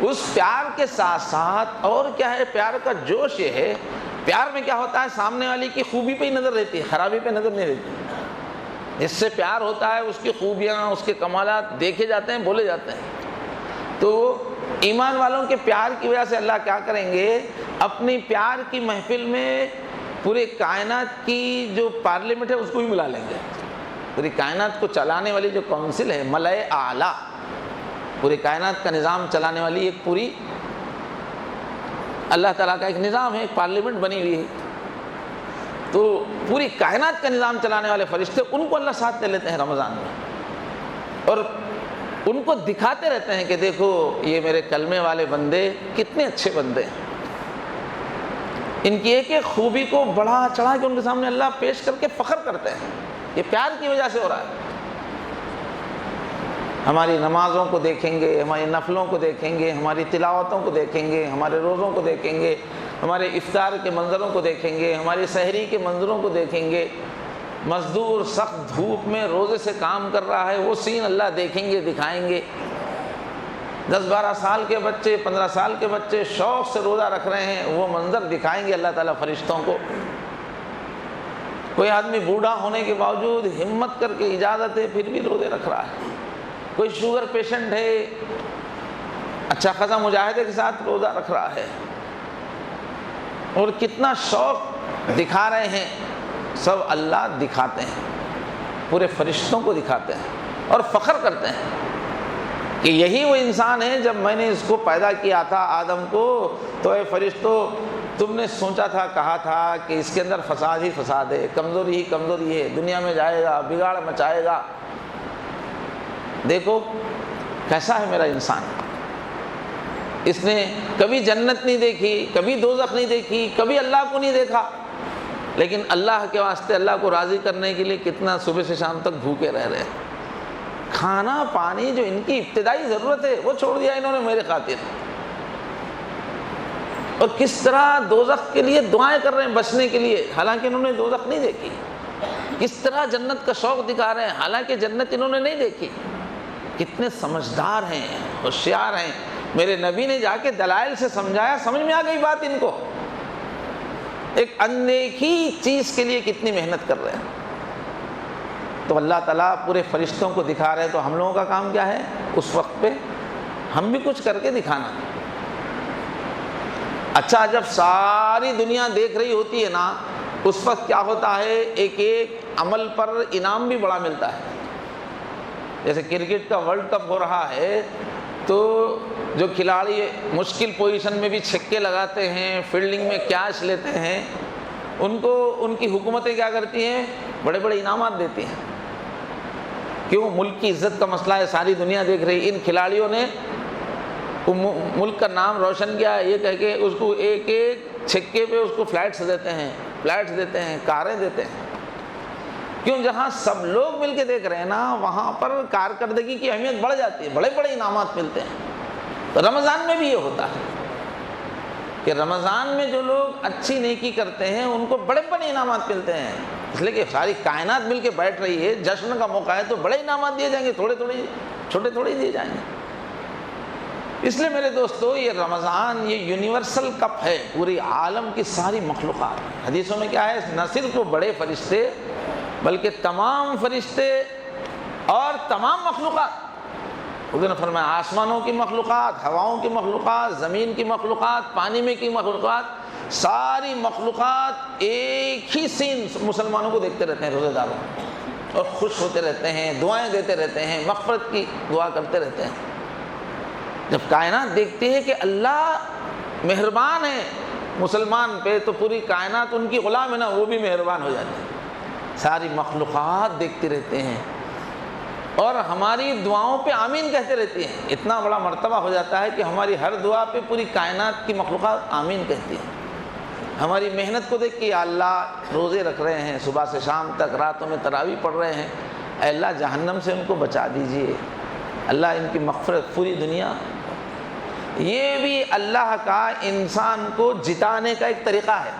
Speaker 1: اس پیار کے ساتھ ساتھ اور کیا ہے، پیار کا جوش یہ ہے، پیار میں کیا ہوتا ہے، سامنے والی کی خوبی پہ ہی نظر رہتی ہے، خرابی پہ نظر نہیں رہتی۔ جس سے پیار ہوتا ہے اس کی خوبیاں، اس کے کمالات دیکھے جاتے ہیں، بولے جاتے ہیں۔ تو ایمان والوں کے پیار کی وجہ سے اللہ کیا کریں گے، اپنی پیار کی محفل میں پورے کائنات کی جو پارلیمنٹ ہے اس کو بھی ملا لیں گے۔ پوری کائنات کو چلانے والی جو کونسل ہے، ملائے اعلیٰ، پوری کائنات کا نظام چلانے والی ایک پوری اللہ تعالیٰ کا ایک نظام ہے، ایک پارلیمنٹ بنی ہوئی ہے، تو پوری کائنات کا نظام چلانے والے فرشتے، ان کو اللہ ساتھ لے لیتے ہیں رمضان میں، اور ان کو دکھاتے رہتے ہیں کہ دیکھو یہ میرے کلمے والے بندے کتنے اچھے بندے ہیں۔ ان کی ایک ایک خوبی کو بڑھا چڑھا کے ان کے سامنے اللہ پیش کر کے فخر کرتے ہیں۔ یہ پیار کی وجہ سے ہو رہا ہے۔ ہماری نمازوں کو دیکھیں گے، ہماری نفلوں کو دیکھیں گے، ہماری تلاوتوں کو دیکھیں گے، ہمارے روزوں کو دیکھیں گے، ہمارے افطار کے منظروں کو دیکھیں گے، ہماری سحری کے منظروں کو دیکھیں گے۔ مزدور سخت دھوپ میں روزے سے کام کر رہا ہے، وہ سین اللہ دیکھیں گے، دکھائیں گے۔ 10-12 سال کے بچے، 15 سال کے بچے شوق سے روزہ رکھ رہے ہیں، وہ منظر دکھائیں گے اللہ تعالیٰ فرشتوں کو۔ کوئی آدمی بوڑھا ہونے کے باوجود ہمت کر کے، اجازت ہے پھر بھی روزے رکھ رہا ہے۔ کوئی شوگر پیشنٹ ہے، اچھا خاصا مجاہدے کے ساتھ روزہ رکھ رہا ہے، اور کتنا شوق دکھا رہے ہیں، سب اللہ دکھاتے ہیں، پورے فرشتوں کو دکھاتے ہیں اور فخر کرتے ہیں کہ یہی وہ انسان ہے جب میں نے اس کو پیدا کیا تھا آدم کو، تو اے فرشتوں تم نے سوچا تھا، کہا تھا کہ اس کے اندر فساد ہی فساد ہے، کمزوری ہی کمزوری ہے، دنیا میں جائے گا، بگاڑ مچائے گا۔ دیکھو کیسا ہے میرا انسان، اس نے کبھی جنت نہیں دیکھی، کبھی دوزخ نہیں دیکھی، کبھی اللہ کو نہیں دیکھا، لیکن اللہ کے واسطے، اللہ کو راضی کرنے کے لیے کتنا صبح سے شام تک بھوکے رہ رہے ہیں۔ کھانا پانی جو ان کی ابتدائی ضرورت ہے وہ چھوڑ دیا انہوں نے میرے خاطر، اور کس طرح دوزخ کے لیے دعائیں کر رہے ہیں بچنے کے لیے، حالانکہ انہوں نے دوزخ نہیں دیکھی۔ کس طرح جنت کا شوق دکھا رہے ہیں، حالانکہ جنت انہوں نے نہیں دیکھی۔ کتنے سمجھدار ہیں، ہوشیار ہیں۔ میرے نبی نے جا کے دلائل سے سمجھایا، سمجھ میں آ گئی بات ان کو۔ ایک اندیکھی چیز کے لیے کتنی محنت کر رہے ہیں۔ تو اللہ تعالیٰ پورے فرشتوں کو دکھا رہے ہیں، تو ہم لوگوں کا کام کیا ہے، اس وقت پہ ہم بھی کچھ کر کے دکھانا۔ اچھا جب ساری دنیا دیکھ رہی ہوتی ہے نا، اس وقت کیا ہوتا ہے، ایک ایک عمل پر انعام بھی بڑا ملتا ہے۔ جیسے کرکٹ کا ورلڈ کپ ہو رہا ہے، تو جو کھلاڑی مشکل پوزیشن میں بھی چھکے لگاتے ہیں، فیلڈنگ میں کیچ لیتے ہیں، ان کو ان کی حکومتیں کیا کرتی ہیں، بڑے بڑے انعامات دیتی ہیں۔ کیوں؟ ملک کی عزت کا مسئلہ ہے، ساری دنیا دیکھ رہی۔ ان کھلاڑیوں نے ملک کا نام روشن کیا، یہ کہہ کے اس کو ایک ایک چھکے پہ اس کو فلیٹس دیتے ہیں، کاریں دیتے ہیں۔ کیوں؟ جہاں سب لوگ مل کے دیکھ رہے ہیں نا، وہاں پر کارکردگی کی اہمیت بڑھ جاتی ہے، بڑے بڑے انعامات ملتے ہیں۔ تو رمضان میں بھی یہ ہوتا ہے، کہ رمضان میں جو لوگ اچھی نیکی کرتے ہیں ان کو بڑے بڑے انعامات ملتے ہیں، اس لیے کہ ساری کائنات مل کے بیٹھ رہی ہے، جشن کا موقع ہے تو بڑے انعامات دیے جائیں گے، تھوڑے تھوڑے چھوٹے تھوڑے دیے جائیں گے۔ اس لیے میرے دوستو یہ رمضان یہ یونیورسل کپ ہے پوری عالم کی ساری مخلوقات۔ حدیثوں میں کیا ہے، نہ صرف وہ بڑے فرشتے بلکہ تمام فرشتے اور تمام مخلوقات، حضور نے فرمایا آسمانوں کی مخلوقات، ہواؤں کی مخلوقات، زمین کی مخلوقات، پانی میں کی مخلوقات، ساری مخلوقات ایک ہی سین مسلمانوں کو دیکھتے رہتے ہیں روزے داروں، اور خوش ہوتے رہتے ہیں، دعائیں دیتے رہتے ہیں، مغفرت کی دعا کرتے رہتے ہیں۔ جب کائنات دیکھتی ہے کہ اللہ مہربان ہے مسلمان پہ تو پوری کائنات ان کی غلام ہے نا، وہ بھی مہربان ہو جاتی ہے۔ ساری مخلوقات دیکھتے رہتے ہیں اور ہماری دعاؤں پہ آمین کہتے رہتی ہیں۔ اتنا بڑا مرتبہ ہو جاتا ہے کہ ہماری ہر دعا پہ پوری کائنات کی مخلوقات آمین کہتی ہیں۔ ہماری محنت کو دیکھ کے یا اللہ روزے رکھ رہے ہیں صبح سے شام تک، راتوں میں تراویح پڑھ رہے ہیں، اے اللہ جہنم سے ان کو بچا دیجئے، اللہ ان کی مغفرت، پوری دنیا۔ یہ بھی اللہ کا انسان کو جتانے کا ایک طریقہ ہے،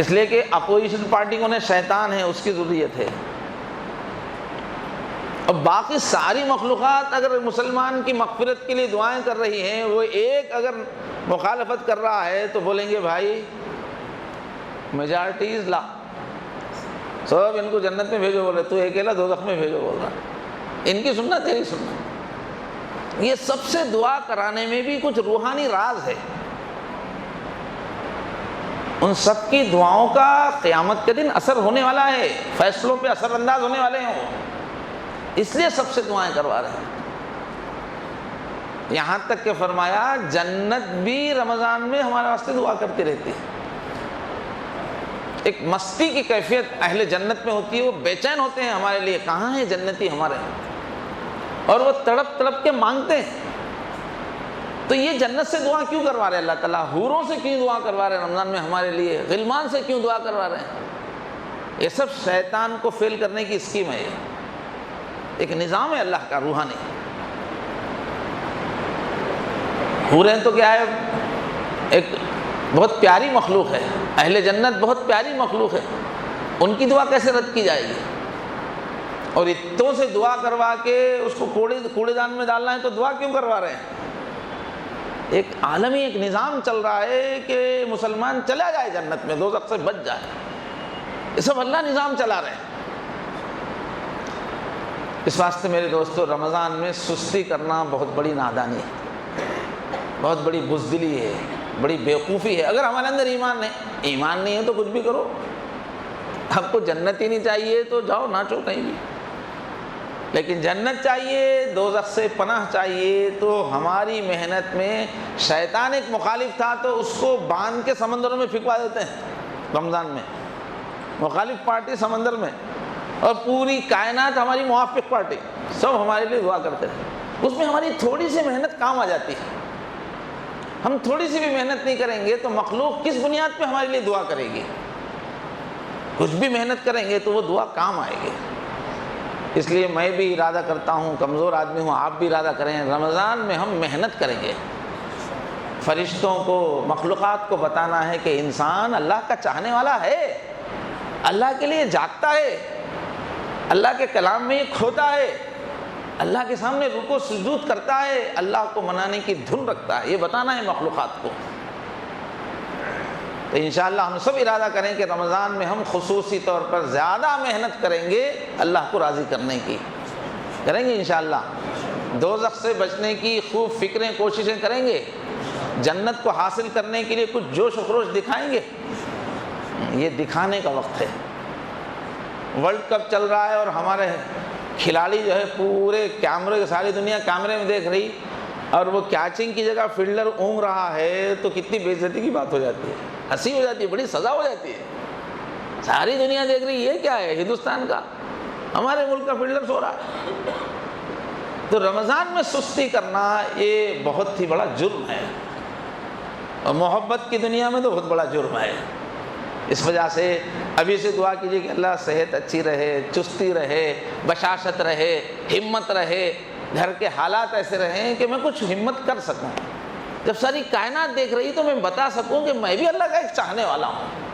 Speaker 1: اس لیے کہ اپوزیشن پارٹی کو نے شیطان ہے، اس کی ضروریت ہے، اور باقی ساری مخلوقات اگر مسلمان کی مغفرت کے لیے دعائیں کر رہی ہیں، وہ ایک اگر مخالفت کر رہا ہے تو بولیں گے بھائی میجارٹیز لا، سب ان کو جنت میں بھیجو، بول رہے تو اکیلا دوزخ میں بھیجو بول رہا۔ ان کی سننا تیری سننا۔ یہ سب سے دعا کرانے میں بھی کچھ روحانی راز ہے، ان سب کی دعاؤں کا قیامت کے دن اثر ہونے والا ہے، فیصلوں پہ اثر انداز ہونے والے ہیں، اس لیے سب سے دعائیں کروا رہے ہیں۔ یہاں تک کہ فرمایا جنت بھی رمضان میں ہمارے واسطے دعا کرتی رہتی ہے۔ ایک مستی کی کیفیت اہل جنت میں ہوتی ہے، وہ بے چین ہوتے ہیں ہمارے لیے، کہاں ہیں جنتی ہمارے، اور وہ تڑپ تڑپ کے مانگتے ہیں۔ تو یہ جنت سے دعا کیوں کروا رہے ہیں اللہ تعالیٰ، حوروں سے کیوں دعا کروا رہے ہیں رمضان میں ہمارے لیے، غلمان سے کیوں دعا کروا رہے ہیں؟ یہ سب شیطان کو فیل کرنے کی اسکیم ہے، ایک نظام ہے اللہ کا روحانی۔ حوریں تو کیا ہے، ایک بہت پیاری مخلوق ہے، اہل جنت بہت پیاری مخلوق ہے، ان کی دعا کیسے رد کی جائے گی؟ اور اتوں سے دعا کروا کے اس کو کوڑے دان میں ڈالنا ہے تو دعا کیوں کروا رہے ہیں؟ ایک عالمی ایک نظام چل رہا ہے کہ مسلمان چلا جائے جنت میں، دوزخ سے بچ جائے، یہ سب اللہ نظام چلا رہے ہیں۔ اس واسطے میرے دوستو رمضان میں سستی کرنا بہت بڑی نادانی ہے، بہت بڑی بزدلی ہے، بڑی بیوقوفی ہے۔ اگر ہمارے اندر ایمان نہیں ہے تو کچھ بھی کرو، آپ کو جنت ہی نہیں چاہیے تو جاؤ ناچو کہیں بھی، لیکن جنت چاہیے، دوزخ سے پناہ چاہیے تو ہماری محنت میں شیطان ایک مخالف تھا تو اس کو باندھ کے سمندروں میں پھینکوا دیتے ہیں رمضان میں، مخالف پارٹی سمندر میں، اور پوری کائنات ہماری موافق پارٹی سب ہمارے لیے دعا کرتے ہیں۔ اس میں ہماری تھوڑی سی محنت کام آ جاتی ہے، ہم تھوڑی سی بھی محنت نہیں کریں گے تو مخلوق کس بنیاد پہ ہمارے لیے دعا کرے گی؟ کچھ بھی محنت کریں گے تو وہ دعا کام آئے گی۔ اس لیے میں بھی ارادہ کرتا ہوں، کمزور آدمی ہوں، آپ بھی ارادہ کریں، رمضان میں ہم محنت کریں گے، فرشتوں کو، مخلوقات کو بتانا ہے کہ انسان اللہ کا چاہنے والا ہے، اللہ کے لیے جاگتا ہے، اللہ کے کلام میں یہ کھوتا ہے، اللہ کے سامنے رکوع سجود کرتا ہے، اللہ کو منانے کی دھن رکھتا ہے، یہ بتانا ہے مخلوقات کو۔ تو انشاءاللہ ہم سب ارادہ کریں کہ رمضان میں ہم خصوصی طور پر زیادہ محنت کریں گے اللہ کو راضی کرنے کی، کریں گے انشاءاللہ، دوزخ سے بچنے کی خوب فکریں کوششیں کریں گے، جنت کو حاصل کرنے کے لیے کچھ جوش و خروش دکھائیں گے۔ یہ دکھانے کا وقت ہے، ورلڈ کپ چل رہا ہے اور ہمارے کھلاڑی جو ہے پورے کیمرے، ساری دنیا کیمرے میں دیکھ رہی، اور وہ کیچنگ کی جگہ فیلڈر اونگ رہا ہے تو کتنی بے عزتی کی بات ہو جاتی ہے، ہنسی ہو جاتی ہے، بڑی سزا ہو جاتی ہے، ساری دنیا دیکھ رہی ہے، یہ کیا ہے ہندوستان کا، ہمارے ملک کا فیلڈر سو رہا ہے۔ تو رمضان میں سستی کرنا یہ بہت ہی بڑا جرم ہے، اور محبت کی دنیا میں تو بہت بڑا جرم ہے۔ اس وجہ سے ابھی سے دعا کیجیے کہ اللہ صحت اچھی رہے، چستی رہے، بشاشت رہے، ہمت رہے، گھر کے حالات ایسے رہیں کہ میں کچھ ہمت کر سکوں، جب ساری کائنات دیکھ رہی تو میں بتا سکوں کہ میں بھی اللہ کا ایک چاہنے والا ہوں۔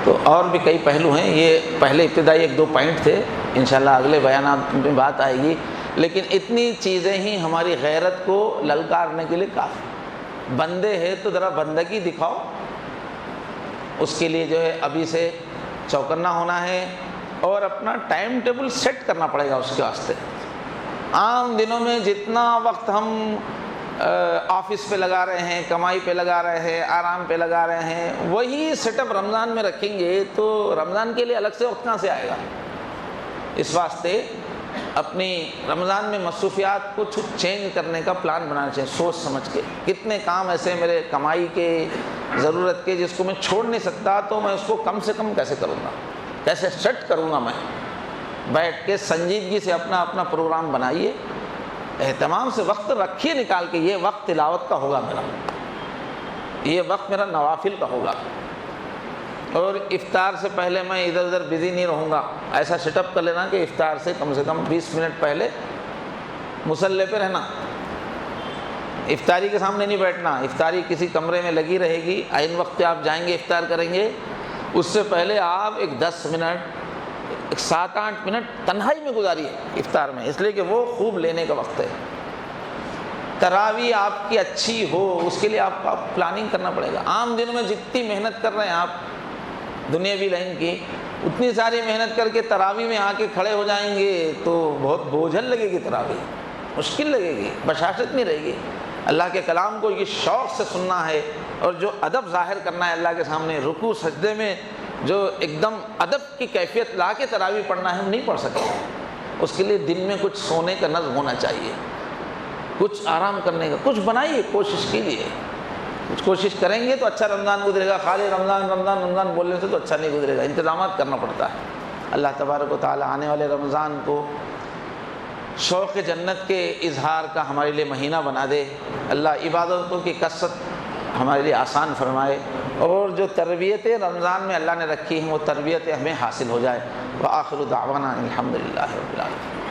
Speaker 1: تو اور بھی کئی پہلو ہیں، یہ پہلے ابتدائی 1-2 پوائنٹ تھے، انشاءاللہ اگلے بیانات میں بات آئے گی، لیکن اتنی چیزیں ہی ہماری غیرت کو للکارنے کے لیے کافی۔ بندے ہیں تو ذرا بندگی دکھاؤ، اس کے لیے جو ہے ابھی سے چوکنا ہونا ہے اور اپنا ٹائم ٹیبل سیٹ کرنا پڑے گا اس کے واسطے۔ عام دنوں میں جتنا وقت ہم آفس پہ لگا رہے ہیں، کمائی پہ لگا رہے ہیں، آرام پہ لگا رہے ہیں، وہی سیٹ اپ رمضان میں رکھیں گے تو رمضان کے لیے الگ سے وقت کہاں سے آئے گا؟ اس واسطے اپنی رمضان میں مصروفیات کو چینج کرنے کا پلان بنانا چاہیے، سوچ سمجھ کے۔ کتنے کام ایسے میرے کمائی کے، ضرورت کے، جس کو میں چھوڑ نہیں سکتا، تو میں اس کو کم سے کم کیسے کروں گا، کیسے سیٹ کروں گا۔ میں بیٹھ کے سنجیدگی سے اپنا پروگرام بنائیے، اہتمام سے وقت رکھیے نکال کے، یہ وقت تلاوت کا ہوگا میرا، یہ وقت میرا نوافل کا ہوگا، اور افطار سے پہلے میں ادھر ادھر بزی نہیں رہوں گا۔ ایسا سیٹ اپ کر لینا کہ افطار سے کم 20 منٹ پہلے مصلی پہ رہنا، افطاری کے سامنے نہیں بیٹھنا، افطاری کسی کمرے میں لگی رہے گی، عین وقت پہ آپ جائیں گے افطار کریں گے، اس سے پہلے آپ ایک 10 منٹ 7-8 منٹ تنہائی میں گزاریے افطار میں، اس لیے کہ وہ خوب لینے کا وقت ہے۔ تراویح آپ کی اچھی ہو، اس کے لیے آپ کو پلاننگ کرنا پڑے گا۔ عام دنوں میں جتنی محنت کر رہے ہیں آپ دنیاوی لائن کی، اتنی ساری محنت کر کے تراویح میں آ کے کھڑے ہو جائیں گے تو بہت بوجھل لگے گی، تراویح مشکل لگے گی، بشاشت نہیں رہے گی۔ اللہ کے کلام کو یہ شوق سے سننا ہے، اور جو ادب ظاہر کرنا ہے اللہ کے سامنے، رکوع سجدے میں جو ایک دم ادب کی کیفیت لا کے تراویح پڑھنا ہے، ہم نہیں پڑھ سکتے۔ اس کے لیے دن میں کچھ سونے کا نظم ہونا چاہیے، کچھ آرام کرنے کا، کچھ بنائیے، کوشش کیجیے، کچھ کوشش کریں گے تو اچھا رمضان گزرے گا۔ خالی رمضان رمضان رمضان بولنے سے تو اچھا نہیں گزرے گا، انتظامات کرنا پڑتا ہے۔ اللہ تبارک و تعالی آنے والے رمضان کو شوق جنت کے اظہار کا ہمارے لیے مہینہ بنا دے، اللہ عبادتوں کی کثرت ہمارے لیے آسان فرمائے، اور جو تربیتیں رمضان میں اللہ نے رکھی ہیں وہ تربیتیں ہمیں حاصل ہو جائے۔ وآخر دعوانا الحمدللہ رب العالمین۔